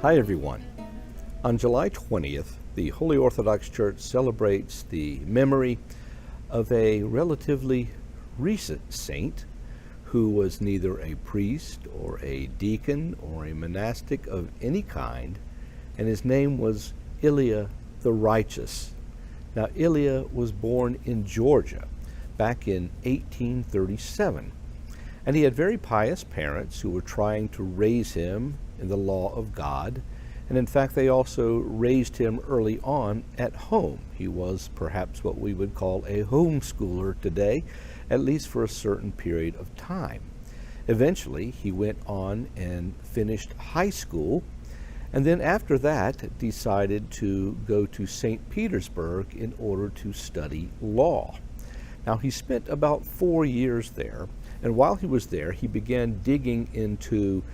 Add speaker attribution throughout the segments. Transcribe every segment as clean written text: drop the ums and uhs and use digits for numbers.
Speaker 1: Hi everyone. On July 20th, the Holy Orthodox Church celebrates the memory of a relatively recent saint who was neither a priest or a deacon or a monastic of any kind, and his name was Ilia the Righteous. Now, Ilia was born in Georgia back in 1837, and he had very pious parents who were trying to raise him in the law of God, and in fact they also raised him early on at home. He was perhaps what we would call a homeschooler today, at least for a certain period of time. Eventually he went on and finished high school, and then after that decided to go to St. Petersburg in order to study law. Now, he spent about 4 years there, and while he was there he began digging into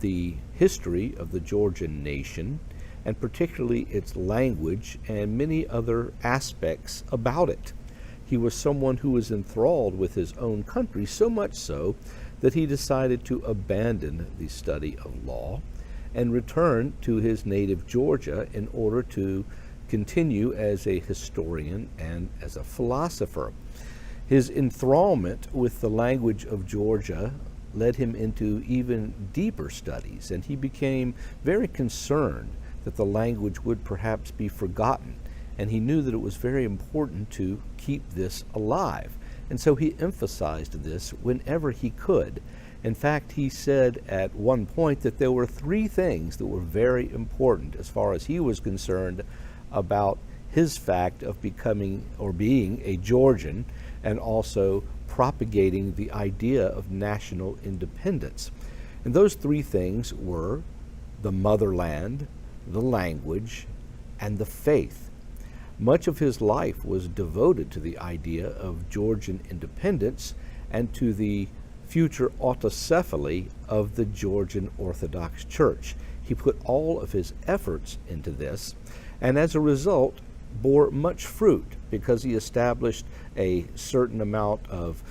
Speaker 1: the history of the Georgian nation, and particularly its language and many other aspects about it. He was someone who was enthralled with his own country, so much so that he decided to abandon the study of law and return to his native Georgia in order to continue as a historian and as a philosopher. His enthrallment with the language of Georgia led him into even deeper studies, and he became very concerned that the language would perhaps be forgotten, and he knew that it was very important to keep this alive. And so he emphasized this whenever he could. In fact, he said at one point that there were 3 things that were very important as far as he was concerned about his fact of becoming or being a Georgian, and also propagating the idea of national independence. And those 3 things were the motherland, the language, and the faith. Much of his life was devoted to the idea of Georgian independence and to the future autocephaly of the Georgian Orthodox Church. He put all of his efforts into this, and as a result bore much fruit, because he established a certain amount of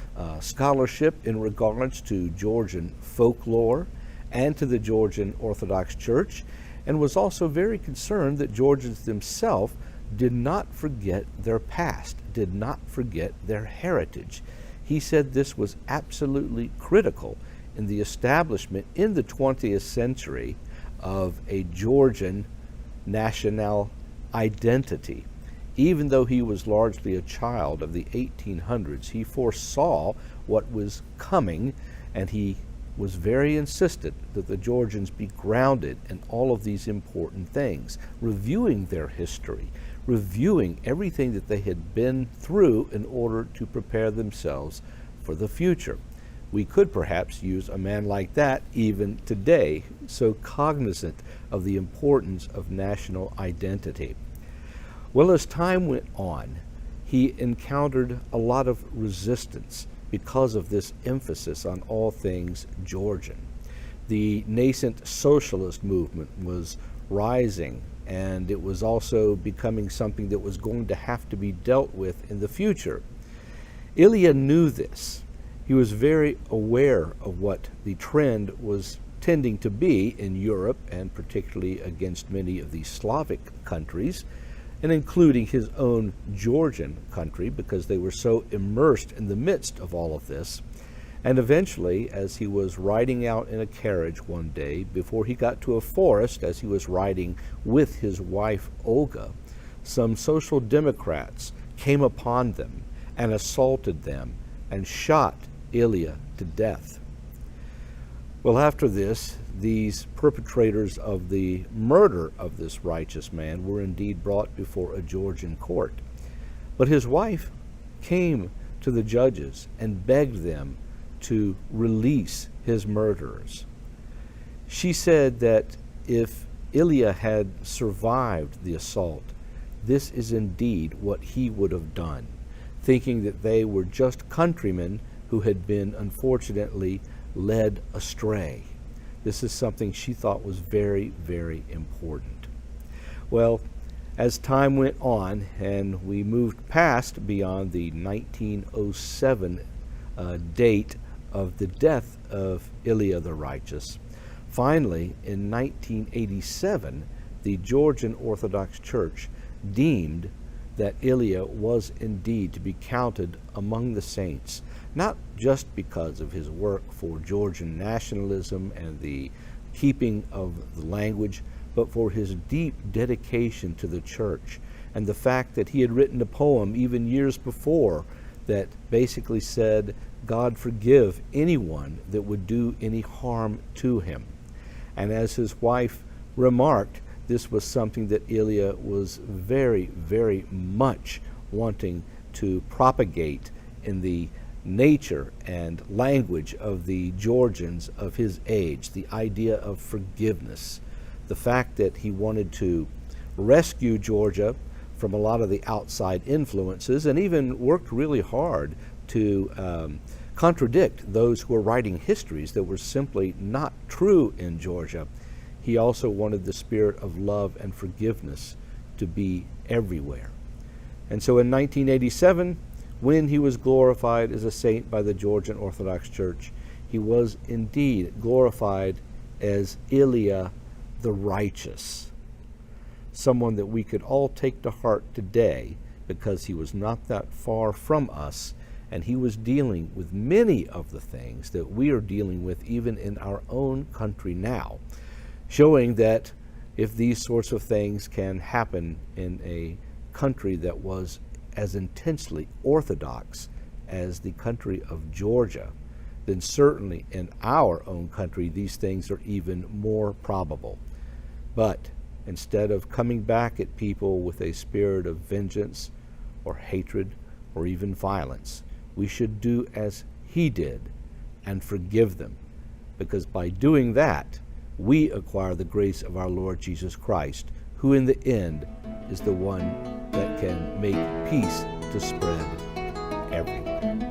Speaker 1: scholarship in regards to Georgian folklore and to the Georgian Orthodox Church, and was also very concerned that Georgians themselves did not forget their past, did not forget their heritage. He said this was absolutely critical in the establishment in the 20th century of a Georgian national identity. Even though he was largely a child of the 1800s, he foresaw what was coming, and he was very insistent that the Georgians be grounded in all of these important things, reviewing their history, reviewing everything that they had been through in order to prepare themselves for the future. We could perhaps use a man like that even today, so cognizant of the importance of national identity. Well, as time went on, he encountered a lot of resistance because of this emphasis on all things Georgian. The nascent socialist movement was rising, and it was also becoming something that was going to have to be dealt with in the future. Ilia knew this. He was very aware of what the trend was tending to be in Europe, and particularly against many of the Slavic countries, and including his own Georgian country, because they were so immersed in the midst of all of this. And eventually, as he was riding out in a carriage one day, before he got to a forest, as he was riding with his wife Olga, some social democrats came upon them and assaulted them and shot Ilia to death. Well, after this, these perpetrators of the murder of this righteous man were indeed brought before a Georgian court. But his wife came to the judges and begged them to release his murderers. She said that if Ilia had survived the assault, this is indeed what he would have done, thinking that they were just countrymen who had been unfortunately led astray. This is something she thought was very, very important. Well, as time went on and we moved past beyond the 1907 date of the death of Ilia the Righteous, Finally, in 1987, the Georgian Orthodox Church deemed that Ilia was indeed to be counted among the saints, not just because of his work for Georgian nationalism and the keeping of the language, but for his deep dedication to the church and the fact that he had written a poem even years before that basically said, God forgive anyone that would do any harm to him. And as his wife remarked, this was something that Ilia was very, very much wanting to propagate in the nature and language of the Georgians of his age, the idea of forgiveness, the fact that he wanted to rescue Georgia from a lot of the outside influences, and even worked really hard to contradict those who were writing histories that were simply not true in Georgia. He also wanted the spirit of love and forgiveness to be everywhere. And so in 1987, when he was glorified as a saint by the Georgian Orthodox Church, he was indeed glorified as Ilia the Righteous, someone that we could all take to heart today because he was not that far from us, and he was dealing with many of the things that we are dealing with even in our own country now, showing that if these sorts of things can happen in a country that was as intensely Orthodox as the country of Georgia, then certainly in our own country these things are even more probable. But instead of coming back at people with a spirit of vengeance or hatred or even violence, we should do as he did and forgive them, because by doing that, we acquire the grace of our Lord Jesus Christ, who in the end is the one that can make peace to spread everywhere.